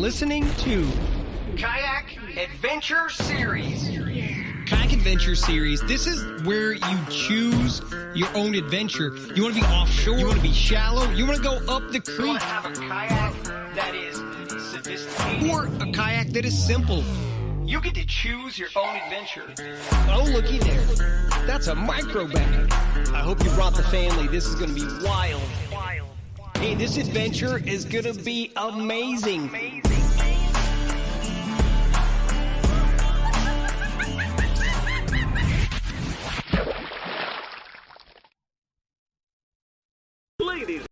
listening to Kayak Adventure Series. Kayak Adventure Series. This is where you choose your own adventure. You want to be offshore? You want to be shallow? You want to go up the creek? You want to have a kayak that is sophisticated? Or a kayak that is simple? You get to choose your own adventure. Oh, looky there. That's a micro bag. I hope you brought the family. This is going to be wild. Hey, this adventure is going to be amazing. Ladies.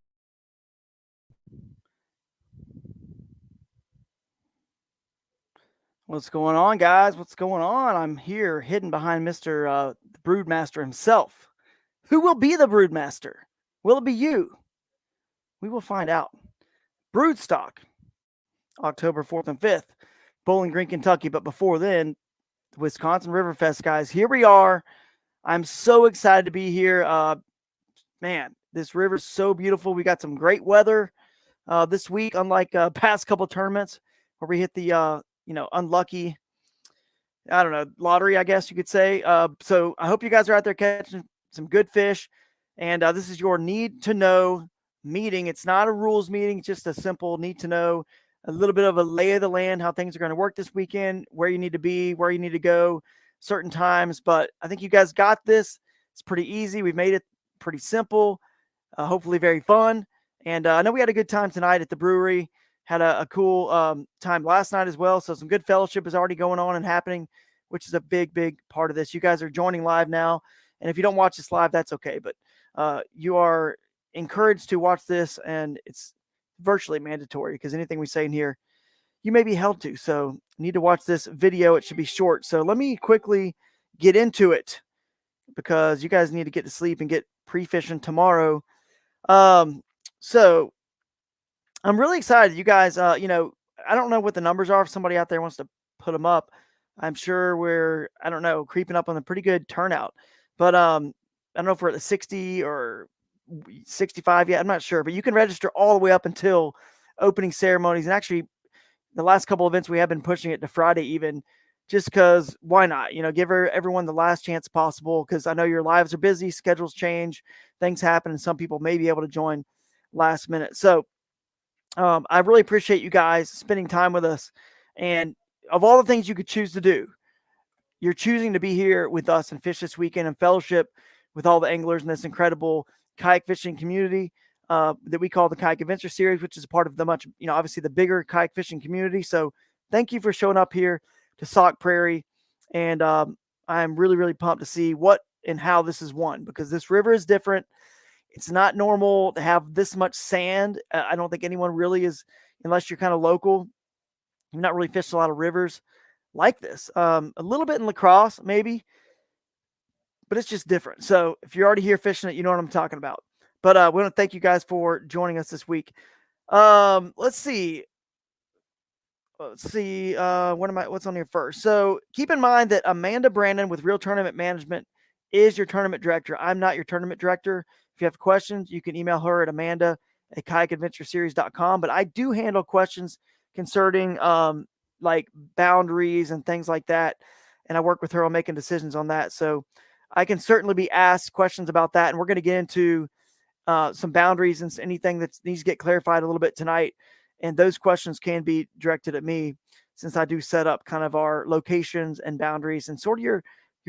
What's going on, guys? What's going on? I'm here hidden behind Mr. The Broodmaster himself. Who will be the Broodmaster? Will it be you? We will find out. Broodstock, October 4th and 5th, Bowling Green, Kentucky. But before then, the Wisconsin Riverfest, guys. Here we are. I'm so excited to be here. Man, this river's so beautiful. We got some great weather this week, unlike past couple tournaments where we hit the unlucky, I don't know, lottery, I guess you could say. So I hope you guys are out there catching some good fish. And this is your need to know meeting. It's not a rules meeting. It's just a simple need to know, a little bit of a lay of the land, how things are going to work this weekend, where you need to be, where you need to go certain times. But I think you guys got this. It's pretty easy. We've made it pretty simple, hopefully very fun. And I know we had a good time tonight at the brewery. Had a cool time last night as well. So some good fellowship is already going on and happening, which is a big, big part of this. You guys are joining live now. And if you don't watch this live, that's okay. But you are encouraged to watch this, and it's virtually mandatory because anything we say in here, you may be held to. So you need to watch this video. It should be short. So let me quickly get into it because you guys need to get to sleep and get pre-fishing tomorrow. So I'm really excited. You guys, I don't know what the numbers are. If somebody out there wants to put them up, I'm sure we're, creeping up on a pretty good turnout. But I don't know if we're at the 60 or 65 yet. I'm not sure. But you can register all the way up until opening ceremonies. And actually, the last couple events, we have been pushing it to Friday even, just because why not? Give everyone the last chance possible, because I know your lives are busy, schedules change, things happen, and some people may be able to join last minute. So I really appreciate you guys spending time with us. And of all the things you could choose to do, you're choosing to be here with us and fish this weekend and fellowship with all the anglers in this incredible kayak fishing community that we call the Kayak Adventure Series, which is a part of the obviously the bigger kayak fishing community. So thank you for showing up here to Sauk Prairie. And I'm really, really pumped to see what and how this is won, because this river is different. It's not normal to have this much sand. I don't think anyone really is, unless you're kind of local. You've not really fished a lot of rivers like this. A little bit in lacrosse, maybe, but it's just different. So if you're already here fishing it, you know what I'm talking about. But we want to thank you guys for joining us this week. Let's see. What's on here first? So keep in mind that Amanda Brandon with Real Tournament Management is your tournament director. I'm not your tournament director. If you have questions, you can email her at amanda@kayakadventureseries.com. But I do handle questions concerning like boundaries and things like that. And I work with her on making decisions on that. So I can certainly be asked questions about that. And we're going to get into some boundaries and anything that needs to get clarified a little bit tonight. And those questions can be directed at me, since I do set up kind of our locations and boundaries and sort of your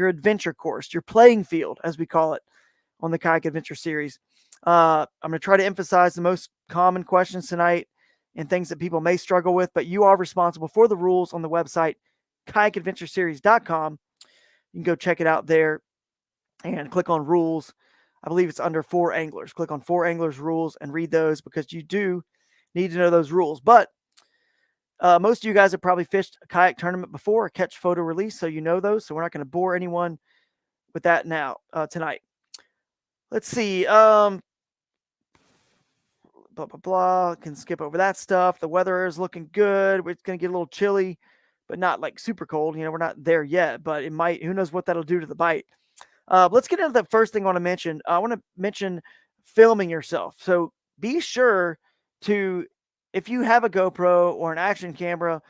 adventure course, your playing field, as we call it on the Kayak Adventure Series. I'm going to try to emphasize the most common questions tonight and things that people may struggle with, but you are responsible for the rules on the website, kayakadventureseries.com. You can go check it out there and click on rules. I believe it's under 4 anglers. Click on 4 anglers rules and read those, because you do need to know those rules. But most of you guys have probably fished a kayak tournament before, a catch photo release, so you know those. So we're not going to bore anyone with that now tonight. Let's see. Blah, blah, blah. Can skip over that stuff. The weather is looking good. It's going to get a little chilly, but not like super cold. We're not there yet, but it might. Who knows what that'll do to the bite. Let's get into the first thing I want to mention. I want to mention filming yourself. So be sure to if you have a GoPro or an action camera,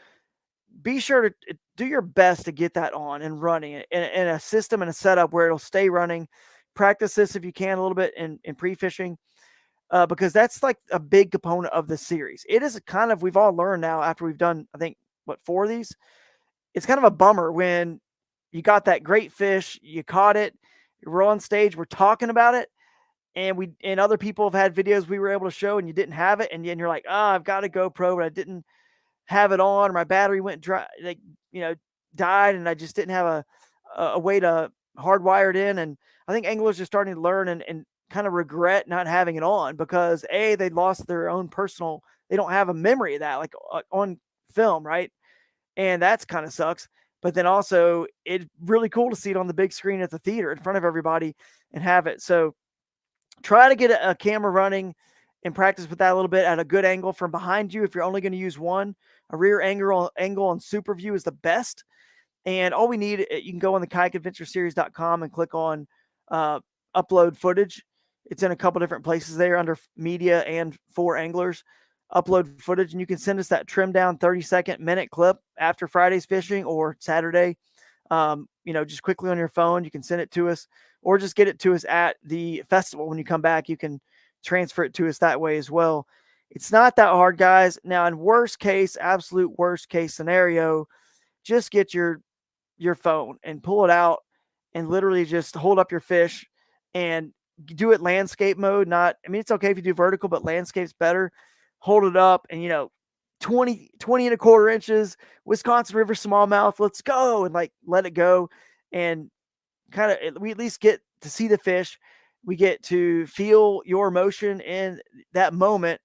be sure to do your best to get that on and running it in a system and a setup where it'll stay running. Practice this if you can a little bit in pre-fishing, because that's like a big component of the series. It is kind of, we've all learned now after we've done, I think, what, 4 of these. It's kind of a bummer when you got that great fish, you caught it, we're on stage, we're talking about it, and other people have had videos we were able to show and you didn't have it, and you're like, oh, I've got a GoPro, but I didn't have it on, or my battery went dry, like, died, and I just didn't have a way to hardwire it in. And I think anglers are starting to learn and kind of regret not having it on, because they lost their own personal, they don't have a memory of that, like on film, right? And that's kind of sucks. But then also, it's really cool to see it on the big screen at the theater in front of everybody and have it. So try to get a camera running and practice with that a little bit at a good angle from behind you. If you're only going to use one, a rear angle on super view is the best. And all we need, you can go on the kayakedventureseries.com and click on upload footage. It's in a couple different places there under media and for anglers. Upload footage, and you can send us that trimmed down 30-minute clip after Friday's fishing or Saturday. Just quickly on your phone, you can send it to us, or just get it to us at the festival. When you come back, you can transfer it to us that way as well. It's not that hard, guys. Now, in absolute worst case scenario, just get your phone and pull it out and literally just hold up your fish and do it landscape mode. It's okay if you do vertical, but landscape's better. Hold it up and, 20 and a quarter inches, Wisconsin River smallmouth, let's go, and like let it go. And kind of, we at least get to see the fish. We get to feel your emotion in that moment,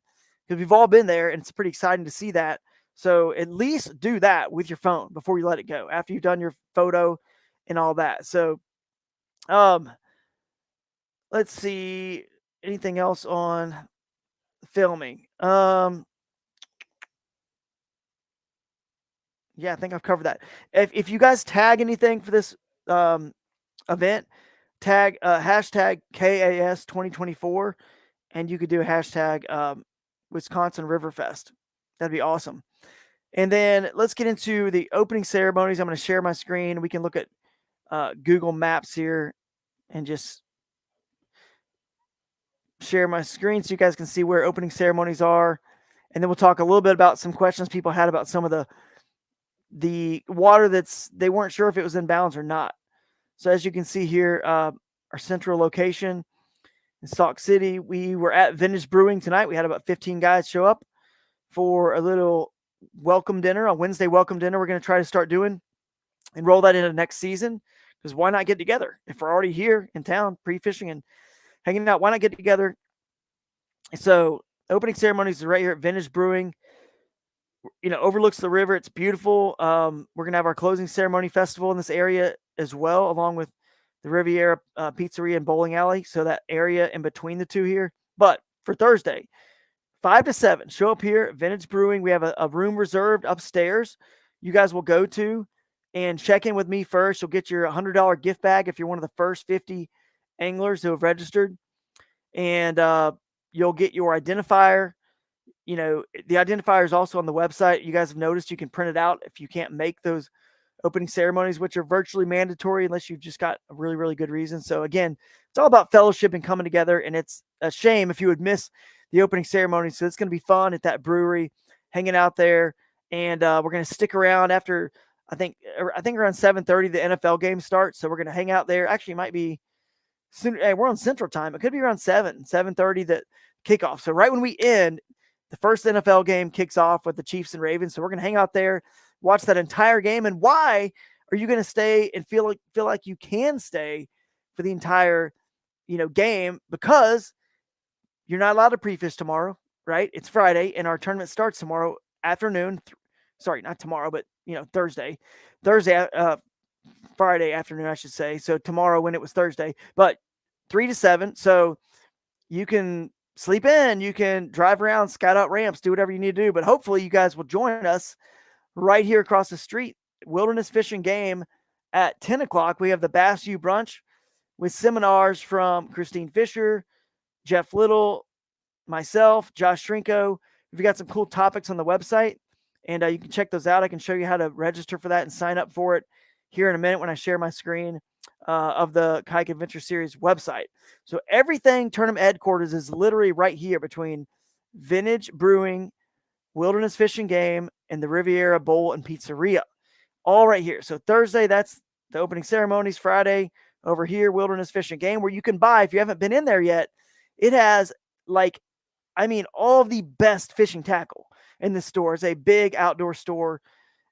because we've all been there, and it's pretty exciting to see that. So at least do that with your phone before you let it go, after you've done your photo and all that. So let's see, anything else on filming? Yeah, I think I've covered that. If you guys tag anything for this event, tag hashtag KAS 2024, and you could do a hashtag Wisconsin Riverfest. That'd be awesome. And then let's get into the opening ceremonies. I'm going to share my screen. We can look at Google Maps here and just share my screen so you guys can see where opening ceremonies are. And then we'll talk a little bit about some questions people had about some of the water they weren't sure if it was in bounds or not. So as you can see here, our central location in Sauk City, we were at Vintage Brewing tonight. We had about 15 guys show up for a little welcome dinner, a Wednesday welcome dinner we're going to try to start doing and roll that into next season, because why not get together? If we're already here in town pre-fishing and hanging out, why not get together? So opening ceremonies is right here at Vintage Brewing. Overlooks the river. It's beautiful. We're going to have our closing ceremony festival in this area as well, along with the Riviera Pizzeria and Bowling Alley. So that area in between the two here. But for Thursday, 5 to 7, show up here at Vintage Brewing. We have a room reserved upstairs you guys will go to and check in with me first. You'll get your $100 gift bag if you're one of the first 50 anglers who have registered. And you'll get your identifier. The identifier is also on the website. You guys have noticed you can print it out if you can't make those opening ceremonies, which are virtually mandatory unless you've just got a really, really good reason. So again, it's all about fellowship and coming together, and it's a shame if you would miss the opening ceremony. So it's going to be fun at that brewery, hanging out there, and we're going to stick around after, I think around 7:30 the NFL game starts. So we're going to hang out there. Actually, it might be soon. Hey, we're on Central Time. It could be around 7:30 the kickoff. So right when we end, the first NFL game kicks off with the Chiefs and Ravens. So we're going to hang out there, watch that entire game. And why are you going to stay and feel like you can stay for the entire, game? Because you're not allowed to pre-fish tomorrow, right? It's Friday, and our tournament starts tomorrow afternoon. Sorry, not tomorrow, but Thursday, Friday afternoon, I should say. So tomorrow when it was Thursday, but 3 to 7. So you can sleep in, you can drive around, scout out ramps, do whatever you need to do. But hopefully you guys will join us right here across the street, Wilderness Fishing Game at 10 o'clock. We have the Bass You Brunch with seminars from Christine Fisher, Jeff Little, myself, Josh Shrinko, We've got some cool topics on the website, and you can check those out. I can show you how to register for that and sign up for it here in a minute when I share my screen of the Kayak Adventure Series website. So everything Tournament Headquarters is literally right here between Vintage Brewing, Wilderness Fish and Game, and the Riviera Bowl and Pizzeria. All right here. So Thursday, that's the opening ceremonies. Friday, over here, Wilderness Fish and Game, where you can buy, if you haven't been in there yet, it has all of the best fishing tackle in the store. It's a big outdoor store,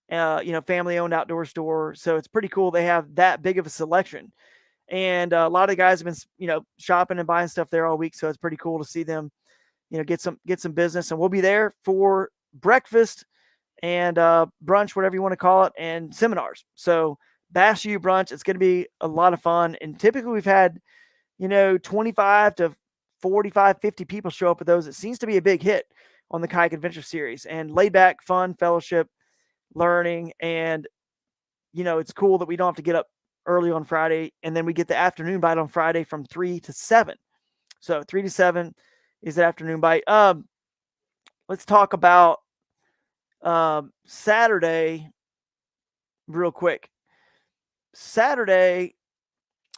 family-owned outdoor store. So it's pretty cool. They have that big of a selection. And a lot of the guys have been, shopping and buying stuff there all week. So it's pretty cool to see them, get some business. And we'll be there for breakfast and brunch, whatever you want to call it, and seminars. So Bash You Brunch, it's going to be a lot of fun. And typically we've had, 25 to 45, 50 people show up at those. It seems to be a big hit on the Kayak Adventure Series, and laid back, fun, fellowship, learning. And, it's cool that we don't have to get up early on Friday, and then we get the afternoon bite on Friday from 3 to 7. So 3 to 7 is the afternoon bite. Let's talk about Saturday real quick. Saturday,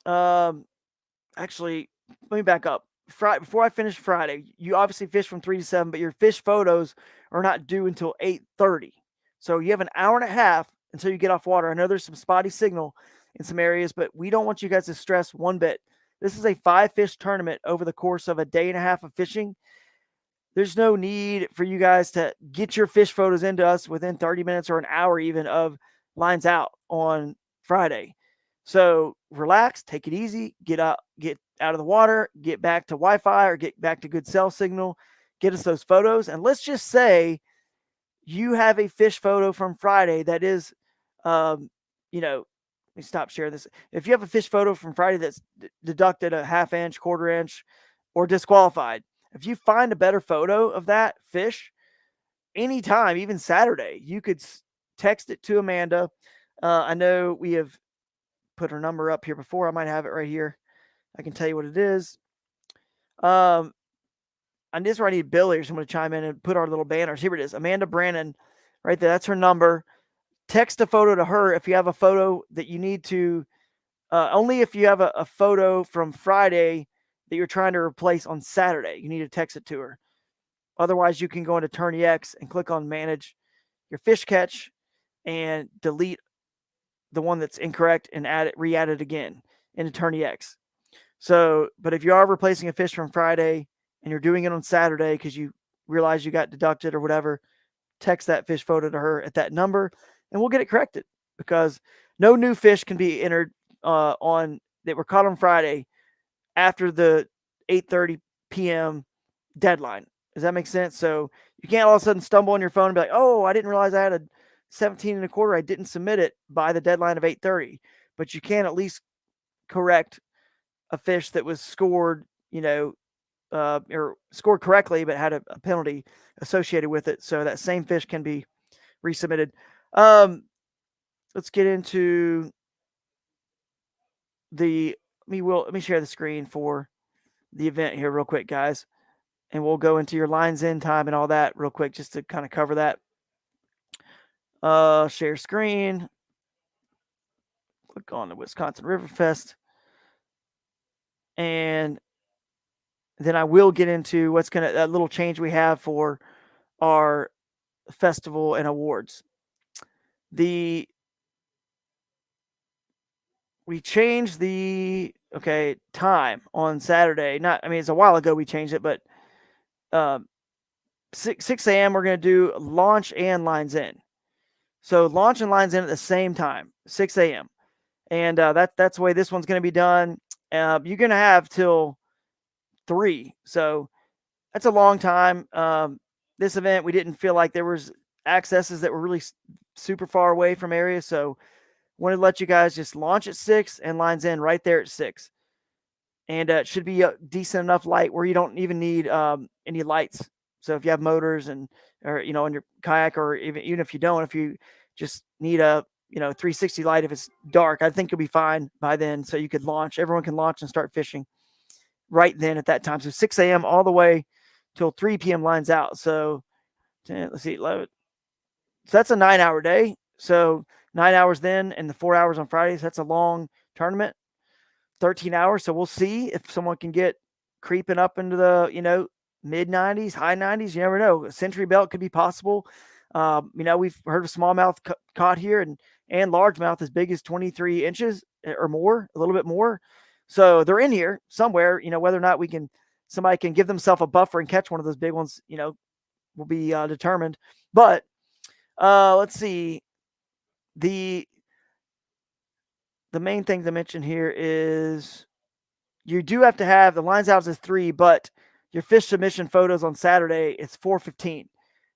actually, let me back up. Friday, before I finish Friday, you obviously fish from 3 to 7, but your fish photos are not due until 8:30. So you have an hour and a half until you get off water. I know there's some spotty signal in some areas, but we don't want you guys to stress one bit. This is a 5-fish tournament over the course of a day and a half of fishing. There's no need for you guys to get your fish photos into us within 30 minutes or an hour even of lines out on Friday. So relax, take it easy, get out of the water, get back to Wi-Fi or get back to good cell signal, get us those photos. And let's just say you have a fish photo from Friday that is, let me stop sharing this. If you have a fish photo from Friday that's deducted a half inch, quarter inch, or disqualified, if you find a better photo of that fish anytime, even Saturday, you could text it to Amanda. I know we have put her number up here before. I might have it right here. I can tell you what it is. And this is where I need Billy or someone to chime in and put our little banners. Here it is. Amanda Brannon, right there. That's her number. Text a photo to her if you have a photo that you need to, only if you have a photo from Friday that you're trying to replace on Saturday. You need to text it to her. Otherwise, you can go into Tourney X and click on Manage Your Fish Catch and delete the one that's incorrect and re-add it again into Tourney X. So, but if you are replacing a fish from Friday and you're doing it on Saturday because you realize you got deducted or whatever, text that fish photo to her at that number and we'll get it corrected, because no new fish can be entered on that were caught on Friday after the 8:30 p.m. deadline. Does that make sense? So you can't all of a sudden stumble on your phone and be like, oh, I didn't realize I had a 17 and a quarter. I didn't submit it by the deadline of 8:30, but you can at least correct a fish that was scored, or scored correctly, but had a penalty associated with it. So that same fish can be resubmitted. Let's get into let me share the screen for the event here real quick, guys. And we'll go into your lines in time and all that real quick, just to kind of cover that. Share screen. Click on the Wisconsin Riverfest. And then I will get into that little change we have for our festival and awards. We changed the time on Saturday. It's a while ago we changed it, but 6 a.m. we're going to do launch and lines in. So launch and lines in at the same time, 6 a.m. And that's the way this one's going to be done. You're going to have till 3. So that's a long time. This event, we didn't feel like there was accesses that were really super far away from areas. So wanted to let you guys just launch at 6 and lines in right there at 6. And it should be a decent enough light where you don't even need any lights. So if you have motors on your kayak, or even if you don't, if you just need a 360 light, if it's dark, I think you'll be fine by then. So you could launch. Everyone can launch and start fishing right then at that time. So 6 a.m. all the way till 3 p.m. lines out. So 10, let's see, 11. So that's a 9-hour day. So 9 hours then and the 4 hours on Fridays. That's a long tournament, 13 hours. So we'll see if someone can get creeping up into the, mid 90s, high 90s. You never know. A century belt could be possible. We've heard of smallmouth caught here and largemouth as big as 23 inches or more, a little bit more. So they're in here somewhere. Whether or not somebody can give themselves a buffer and catch one of those big ones, will be determined. But let's see. The main thing to mention here is you do have to have the lines out as 3, but your fish submission photos on Saturday, it's 4:15.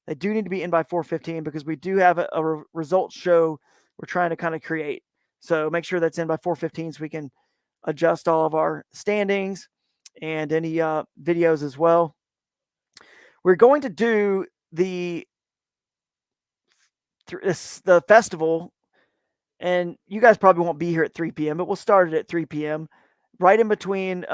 They do need to be in by 4:15 because we do have a results show we're trying to kind of create. So make sure that's in by 4:15 so we can adjust all of our standings and any videos as well. We're going to do the festival, and you guys probably won't be here at 3 p.m., but we'll start it at 3 p.m. right in between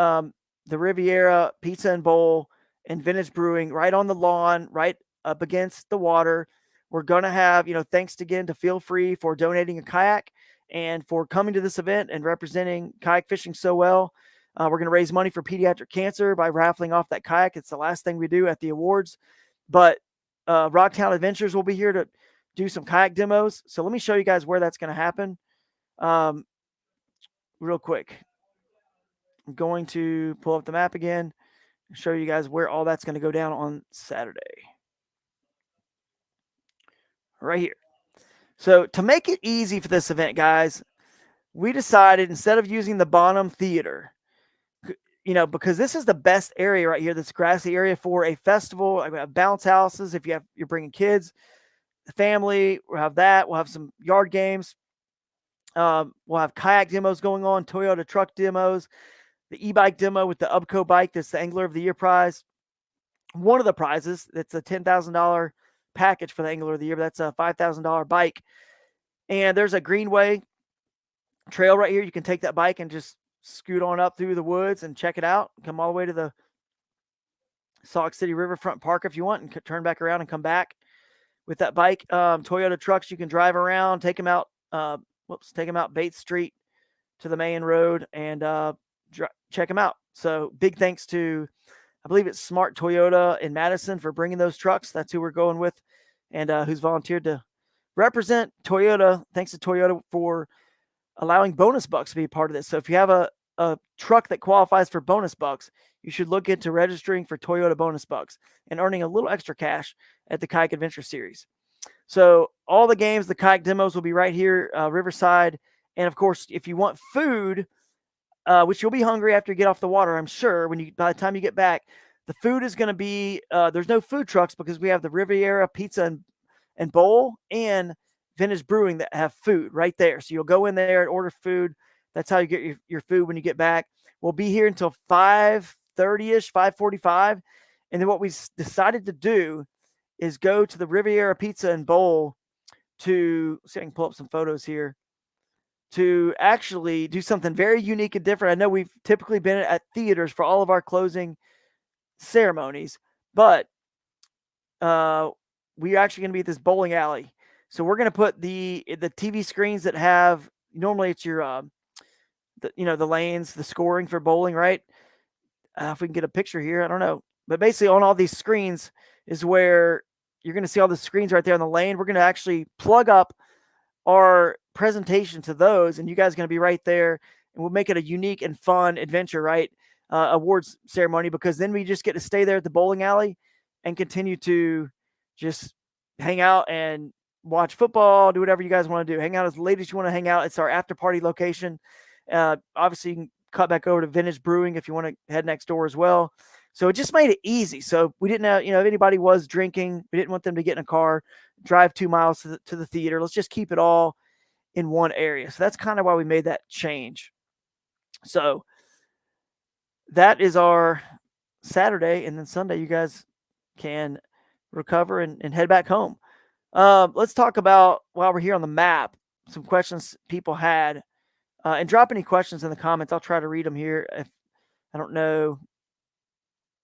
the Riviera Pizza and Bowl and Vintage Brewing, right on the lawn, right up against the water. We're going to have, thanks again to Feel Free for donating a kayak and for coming to this event and representing kayak fishing so well. We're going to raise money for pediatric cancer by raffling off that kayak. It's the last thing we do at the awards. But Rocktown Adventures will be here to do some kayak demos. So let me show you guys where that's going to happen real quick. I'm going to pull up the map again and show you guys where all that's going to go down on Saturday. Right here. So to make it easy for this event, guys, we decided instead of using the Bonham Theater, because this is the best area right here, this grassy area for a festival. I have bounce houses if you're bringing kids, family. We'll have that. We'll have some yard games. We'll have kayak demos going on, Toyota truck demos, the e-bike demo with the Ubco bike. That's the Angler of the Year prize. One of the prizes, that's a $10,000 package for the Angler of the Year, but that's a $5,000 bike. And there's a greenway trail right here. You can take that bike and just scoot on up through the woods and check it out. Come all the way to the Sauk City Riverfront Park if you want, and turn back around and come back with that bike. Toyota trucks, you can drive around, take them out. Take them out Bates Street to the main road and check them out. So big thanks to, I believe it's Smart Toyota in Madison for bringing those trucks. That's who we're going with, and who's volunteered to represent Toyota. Thanks to Toyota for allowing bonus bucks to be a part of this. So if you have a truck that qualifies for bonus bucks, you should look into registering for Toyota bonus bucks and earning a little extra cash at the Kayak Adventure Series. So all the games, the kayak demos will be right here, Riverside. And of course, if you want food, which you'll be hungry after you get off the water, I'm sure, by the time you get back, the food is going to be, there's no food trucks because we have the Riviera Pizza and Bowl and Vintage Brewing that have food right there. So you'll go in there and order food. That's how you get your food when you get back. We'll be here until 5:30-ish, 5:45. And then what we decided to do is go to the Riviera Pizza and Bowl to, see if I can pull up some photos here, to actually do something very unique and different. I know we've typically been at theaters for all of our closing ceremonies, but we're actually going to be at this bowling alley. So we're going to put the TV screens that have, normally it's your, the lanes, the scoring for bowling, right? If we can get a picture here, I don't know. But basically on all these screens is where you're going to see all the screens right there on the lane. We're going to actually plug up our presentation to those, and you guys are going to be right there, and we'll make it a unique and fun adventure, right? Awards ceremony, because then we just get to stay there at the bowling alley and continue to just hang out and watch football, do whatever you guys want to do. Hang out as late as you want to hang out. It's our after party location. Obviously, you can cut back over to Vintage Brewing if you want to head next door as well. So it just made it easy. So we didn't have, if anybody was drinking, we didn't want them to get in a car, drive 2 miles to the theater. Let's just keep it all in one area. So that's kind of why we made that change. So that is our Saturday, and then Sunday you guys can recover and head back home. Let's talk about, while we're here on the map, some questions people had, and drop any questions in the comments. I'll try to read them here. If I don't know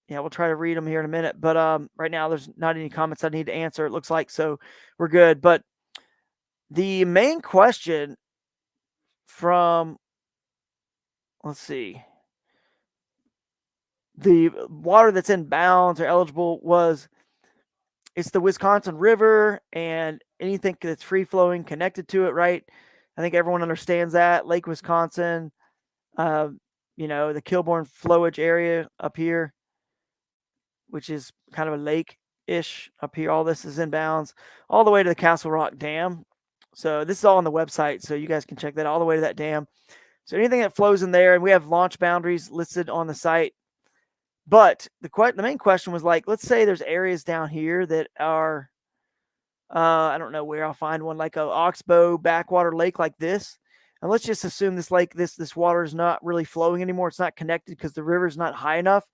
Yeah, we'll try to read them here in a minute. But right now, there's not any comments I need to answer, it looks like. So we're good. But the main question from, let's see, the water that's in bounds or eligible was it's the Wisconsin River and anything that's free flowing connected to it, right? I think everyone understands that. Lake Wisconsin, uh, the Kilbourne flowage area up here, which is kind of a lake ish up here. All this is in bounds all the way to the Castle Rock Dam. So this is all on the website, so you guys can check that all the way to that dam. So anything that flows in there, and we have launch boundaries listed on the site. But the main question was like, let's say there's areas down here that are, I don't know where I'll find one, like a Oxbow backwater lake like this. And let's just assume this lake, this water is not really flowing anymore. It's not connected because the river is not high enough.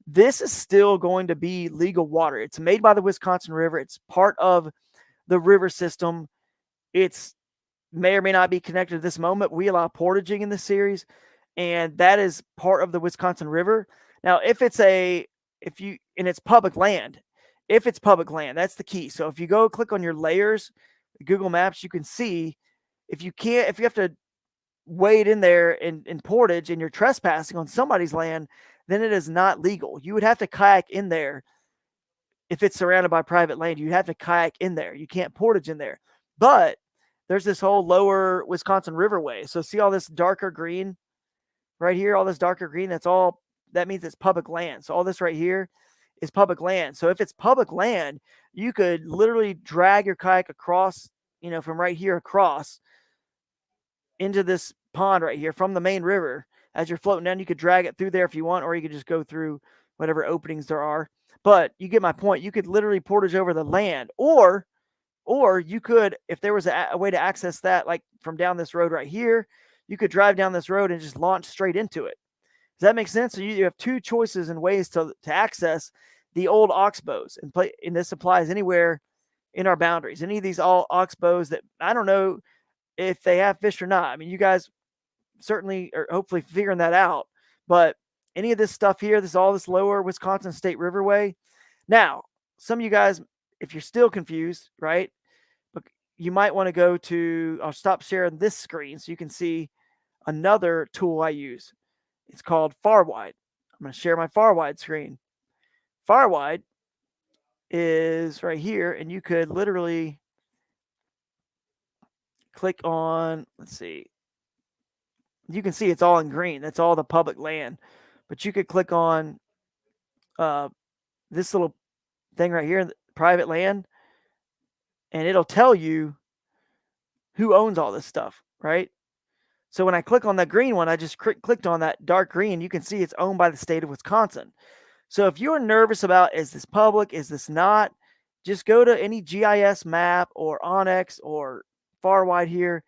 This is still going to be legal water. It's made by the Wisconsin River. It's part of the river system. It's may or may not be connected at this moment. We allow portaging in this series, and that is part of the Wisconsin River. Now, if it's public land, that's the key. So if you go click on your layers, Google Maps, you can see if you have to wade in there in portage and you're trespassing on somebody's land, then it is not legal. You would have to kayak in there. If it's surrounded by private land, you'd have to kayak in there. You can't portage in there. But there's this whole lower Wisconsin Riverway. So see all this darker green right here, all this darker green, that means it's public land. So all this right here is public land. So if it's public land, you could literally drag your kayak across, from right here across into this pond right here from the main river. As you're floating down, you could drag it through there if you want, or you could just go through whatever openings there are. But you get my point. You could literally portage over the land, or you could, if there was a way to access that, like from down this road right here, you could drive down this road and just launch straight into it. Does that make sense? So you have two choices and ways to access the old oxbows, and this applies anywhere in our boundaries. Any of these all oxbows that I don't know if they have fish or not. I mean, you guys certainly are hopefully figuring that out. But any of this stuff here, all this lower Wisconsin State Riverway. Now, some of you guys, if you're still confused, right, but you might want to go to, I'll stop sharing this screen so you can see another tool I use. It's called FarWide. I'm going to share my FarWide screen. FarWide is right here, and you could literally click on, let's see. You can see it's all in green. That's all the public land. But you could click on this little thing right here, private land, and it'll tell you who owns all this stuff, right? So when I click on that green one, I just clicked on that dark green. You can see it's owned by the state of Wisconsin. So if you're nervous about, is this public, is this not, just go to any GIS map or Onyx or FarWide here,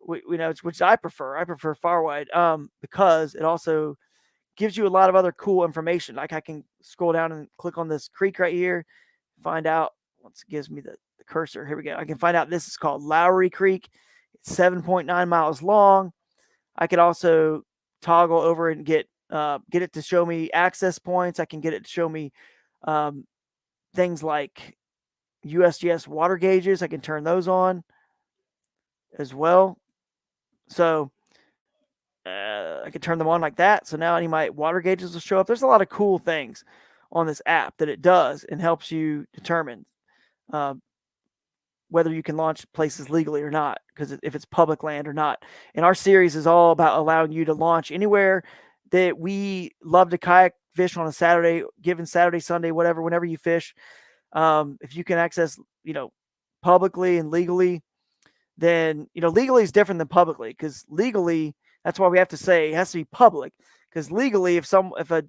which I prefer. I prefer FarWide because it also gives you a lot of other cool information. Like I can scroll down and click on this creek right here, find out, once it gives me the cursor, here we go. I can find out this is called Lowry Creek. It's 7.9 miles long. I could also toggle over and get it to show me access points. I can get it to show me things like USGS water gauges. I can turn those on as well. So I could turn them on like that. So now any of my water gauges will show up. There's a lot of cool things on this app that it does and helps you determine whether you can launch places legally or not, because if it's public land or not. And our series is all about allowing you to launch anywhere that we love to kayak fish on a Saturday, given Saturday, Sunday, whatever, whenever you fish. If you can access, publicly and legally, then, legally is different than publicly, because legally, that's why we have to say it has to be public, because legally, if a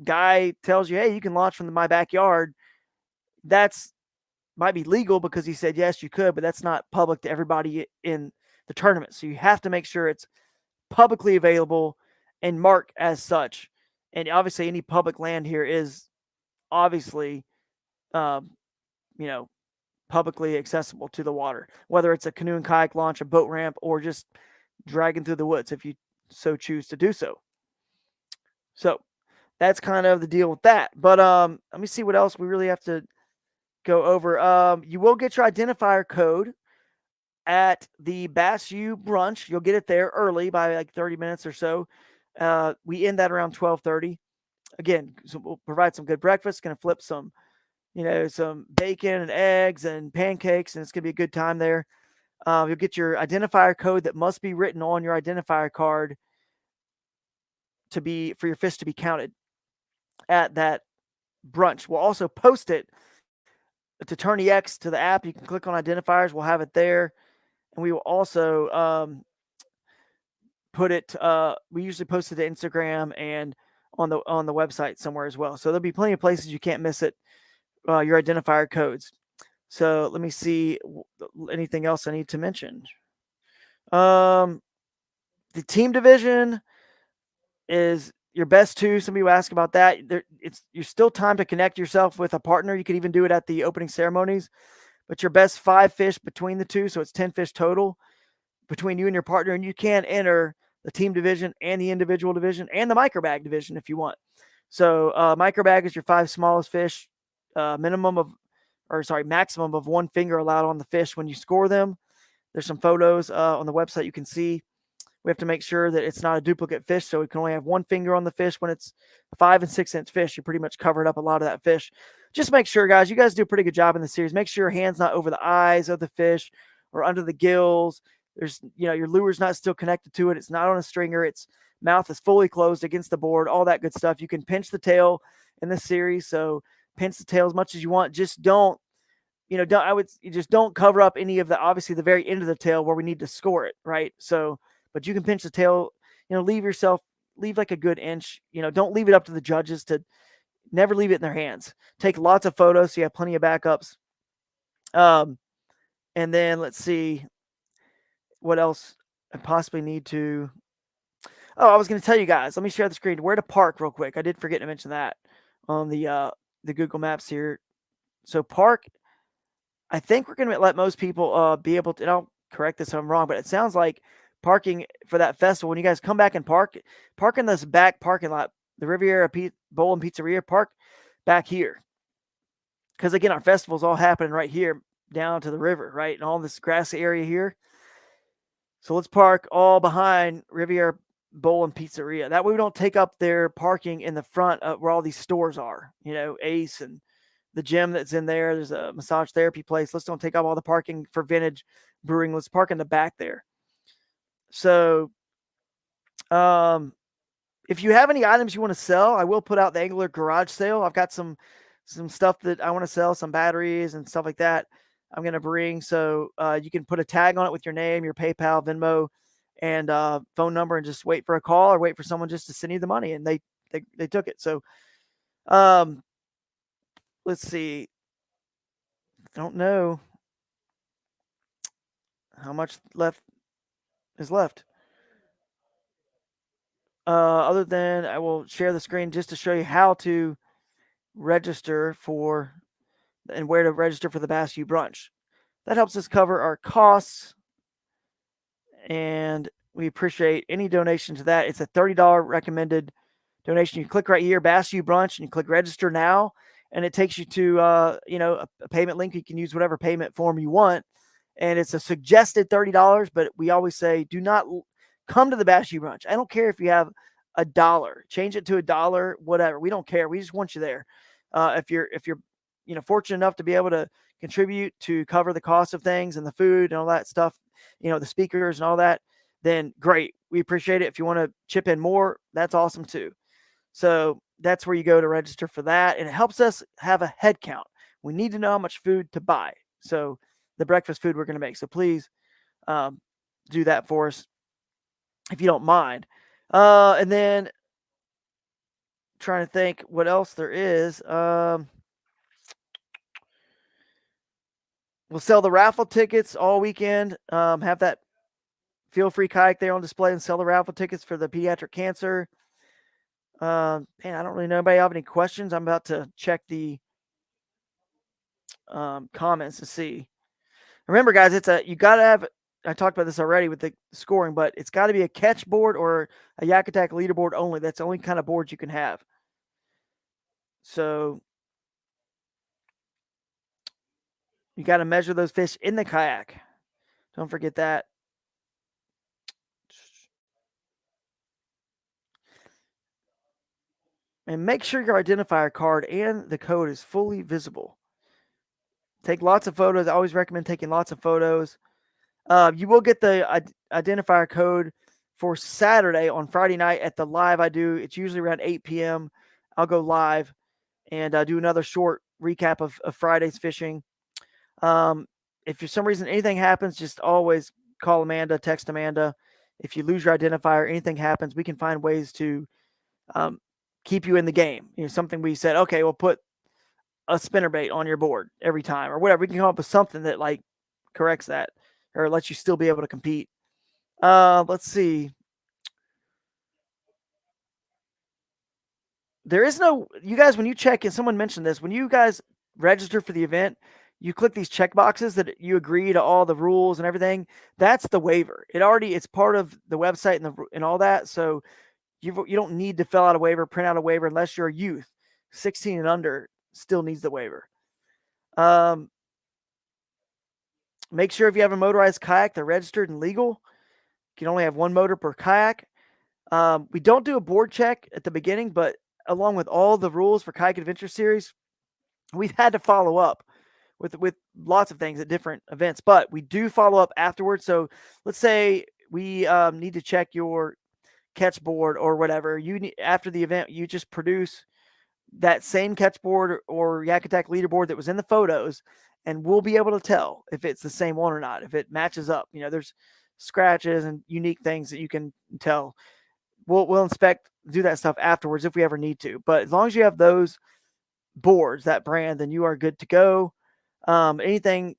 guy tells you, hey, you can launch from my backyard, that's might be legal because he said, yes, you could, but that's not public to everybody in the tournament. So you have to make sure it's publicly available and marked as such. And obviously any public land here is obviously, publicly accessible to the water, whether it's a canoe and kayak launch, a boat ramp, or just dragging through the woods if you so choose to do so. So that's kind of the deal with that. But let me see what else we really have to go over. You will get your identifier code at the Bass You Brunch. You'll get it there early by like 30 minutes or so. We end that around 12:30. Again, so we'll provide some good breakfast. Going to flip some, some bacon and eggs and pancakes, and it's going to be a good time there. You'll get your identifier code that must be written on your identifier card for your fish to be counted at that brunch. We'll also post it to TourneyX to the app. You can click on identifiers. We'll have it there, and we will also put it. We usually post it to Instagram and on the website somewhere as well. So there'll be plenty of places you can't miss it. Your identifier codes. So let me see anything else I need to mention. The team division is your best two. Some people ask about that. You're still time to connect yourself with a partner. You could even do it at the opening ceremonies, but your best 5 fish between the two. So it's 10 fish total between you and your partner. And you can enter the team division and the individual division and the microbag division if you want. So microbag is your 5 smallest fish, maximum of 1 finger allowed on the fish when you score them. There's some photos on the website you can see. We have to make sure that it's not a duplicate fish, so we can only have 1 finger on the fish. When it's a 5 and 6 inch fish, you're pretty much covered up a lot of that fish. Just make sure, guys, you guys do a pretty good job in the series. Make sure your hand's not over the eyes of the fish or under the gills. There's, your lure's not still connected to it. It's not on a stringer. Its mouth is fully closed against the board, all that good stuff. You can pinch the tail in this series, so pinch the tail as much as you want. Just don't cover up any of obviously the very end of the tail where we need to score it, right? So, but you can pinch the tail, leave like a good inch, don't leave it up to the judges never leave it in their hands. Take lots of photos so you have plenty of backups. And then let's see what else I possibly need to. Oh, I was going to tell you guys, let me share the screen where to park real quick. I did forget to mention that on the Google Maps here. So park, I think we're going to let most people be able to, and I'll correct this if I'm wrong, but it sounds like parking for that festival, when you guys come back and park in this back parking lot, the Riviera Bowl and Pizzeria, park back here. Because again, our festival's all happening right here down to the river, right? And all this grassy area here. So let's park all behind Riviera Bowl and Pizzeria. That way we don't take up their parking in the front of where all these stores are, Ace and the gym that's in there. There's a massage therapy place. Let's don't take up all the parking for Vintage Brewing. Let's park in the back there. So, if you have any items you want to sell, I will put out the Angler Garage Sale. I've got some stuff that I want to sell, some batteries and stuff like that I'm going to bring. So you can put a tag on it with your name, your PayPal, Venmo, and phone number, and just wait for a call or wait for someone just to send you the money. And they took it. So let's see. I don't know how much is left. Other than I will share the screen just to show you how to register for and where to register for the Bass You Brunch. That helps us cover our costs, and we appreciate any donation to that. It's a $30 recommended donation. You click right here, Bass You Brunch, and you click register now, and it takes you to a payment link. You can use whatever payment form you want, and it's a suggested $30, but we always say do not come to the Bass You Brunch. I don't care if you have $1. Change it to $1, whatever. We don't care. We just want you there. If you're fortunate enough to be able to contribute to cover the cost of things and the food and all that stuff, the speakers and all that, then great. We appreciate it. If you want to chip in more, that's awesome too. So that's where you go to register for that. And it helps us have a head count. We need to know how much food to buy. So the breakfast food we're going to make. So please do that for us if you don't mind. And then trying to think what else there is. We'll sell the raffle tickets all weekend. Have that Feel Free kayak there on display and sell the raffle tickets for the pediatric cancer. Man, I don't really know. Anybody have any questions? I'm about to check the comments to see. Remember, guys, you got to have, I talked about this already with the scoring, but it's got to be a catch board or a Yak Attack leaderboard only. That's the only kind of board you can have. So you got to measure those fish in the kayak. Don't forget that. And make sure your identifier card and the code is fully visible. Take lots of photos. I always recommend taking lots of photos. You will get the identifier code for Saturday on Friday night at the live I do. It's usually around 8 p.m. I'll go live and do another short recap of Friday's fishing. If for some reason anything happens, just always call Amanda, text Amanda. If you lose your identifier, anything happens, we can find ways to keep you in the game. Something we said, okay, we'll put a spinnerbait on your board every time or whatever. We can come up with something that like corrects that or lets you still be able to compete. Let's see. There is no, you guys, when you check in, someone mentioned this, when you guys register for the event, you click these check boxes that you agree to all the rules and everything. That's the waiver. It's part of the website and all that. So you don't need to fill out a waiver, print out a waiver unless you're a youth. 16 and under still needs the waiver. Make sure if you have a motorized kayak, they're registered and legal. You can only have one motor per kayak. We don't do a board check at the beginning, but along with all the rules for Kayak Adventure Series, we've had to follow up with lots of things at different events, but we do follow up afterwards. So let's say we need to check your catch board or whatever. After the event, you just produce that same catch board or Yak Attack leaderboard that was in the photos, and we'll be able to tell if it's the same one or not, if it matches up. There's scratches and unique things that you can tell. We'll do that stuff afterwards if we ever need to. But as long as you have those boards, that brand, then you are good to go. Anything,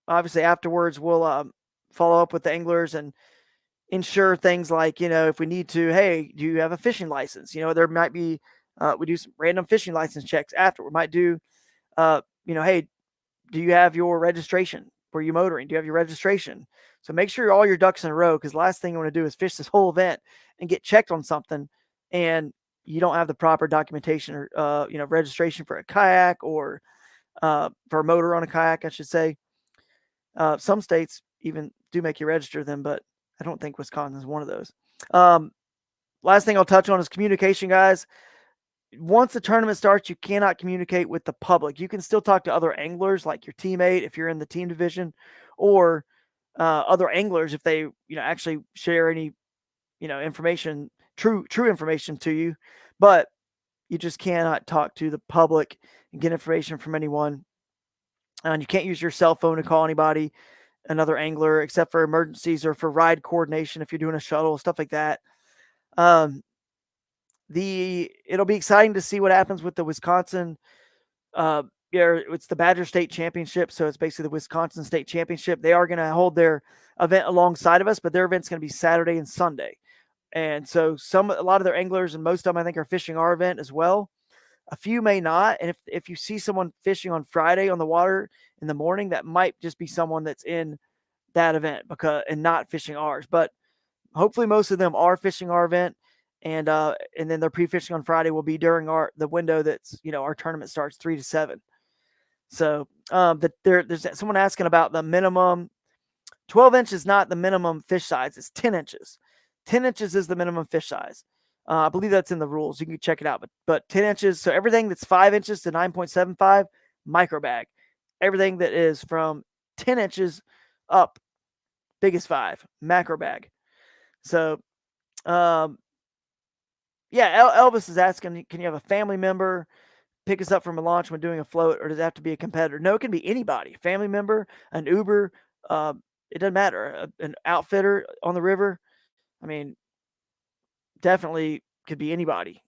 obviously, afterwards, we'll follow up with the anglers and ensure things like, if we need to, hey, do you have a fishing license? There might be, we do some random fishing license checks after. We might do, hey, do you have your registration? Were you motoring? Do you have your registration? So make sure all your ducks in a row, because the last thing you want to do is fish this whole event and get checked on something and you don't have the proper documentation or, registration for a kayak or for a motor on a kayak, I should say. Some states even do make you register them, but I don't think Wisconsin is one of those. Last thing I'll touch on is communication, guys. Once the tournament starts, you cannot communicate with the public. You can still talk to other anglers, like your teammate if you're in the team division, or other anglers if they, actually share any, information, true information to you. But you just cannot talk to the public and get information from anyone. And you can't use your cell phone to call anybody, another angler, except for emergencies or for ride coordination if you're doing a shuttle, stuff like that. It'll be exciting to see what happens with the Wisconsin. It's the Badger State Championship, so it's basically the Wisconsin State Championship. They are going to hold their event alongside of us, but their event's going to be Saturday and Sunday. And so a lot of their anglers and most of them, I think, are fishing our event as well. A few may not. And if you see someone fishing on Friday on the water in the morning, that might just be someone that's in that event and not fishing ours. But hopefully most of them are fishing our event. And then their pre-fishing on Friday will be during the window that's, our tournament starts 3 to 7. So there's someone asking about the minimum. 12 inches is not the minimum fish size. It's 10 inches. 10 inches is the minimum fish size. I believe that's in the rules. You can check it out. But 10 inches, so everything that's 5 inches to 9.75, micro bag. Everything that is from 10 inches up, biggest 5, macro bag. So, Elvis is asking, can you have a family member pick us up from a launch when doing a float, or does it have to be a competitor? No, it can be anybody. Family member, an Uber, it doesn't matter. An outfitter on the river. I mean, definitely could be anybody.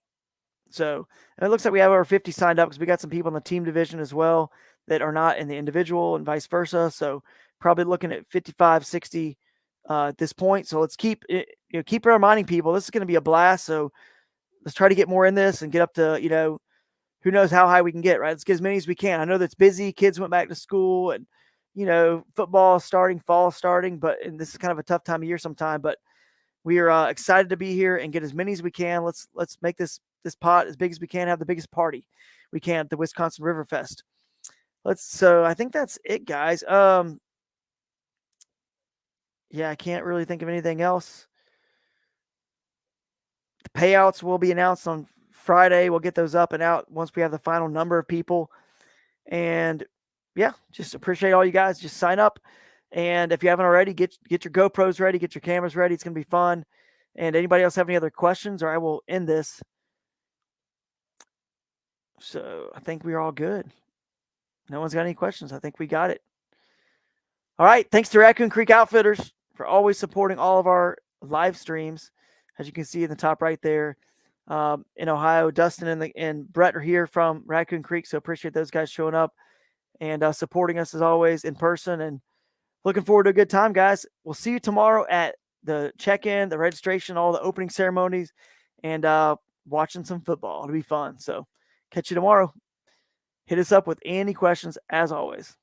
So it looks like we have over 50 signed up because we got some people in the team division as well that are not in the individual and vice versa. So probably looking at 55, 60 at this point. So let's keep reminding people this is going to be a blast. So let's try to get more in this and get up to, who knows how high we can get, right? Let's get as many as we can. I know that's busy. Kids went back to school and, football starting, fall starting, and this is kind of a tough time of year sometime, but we are excited to be here and get as many as we can. Let's make this pot as big as we can, have the biggest party. we can at the Wisconsin Riverfest. So I think that's it, guys. Yeah, I can't really think of anything else. The payouts will be announced on Friday. We'll get those up and out once we have the final number of people. And yeah, just appreciate all you guys. Just sign up. And if you haven't already, get your GoPros ready, get your cameras ready. It's going to be fun. And anybody else have any other questions, or I will end this. So I think we're all good. No one's got any questions. I think we got it. All right. Thanks to Raccoon Creek Outfitters for always supporting all of our live streams. As you can see in the top right there, in Ohio, Dustin and Brett are here from Raccoon Creek. So appreciate those guys showing up and supporting us as always in person, and looking forward to a good time, guys. We'll see you tomorrow at the check-in, the registration, all the opening ceremonies, and watching some football. It'll be fun. So catch you tomorrow. Hit us up with any questions as always.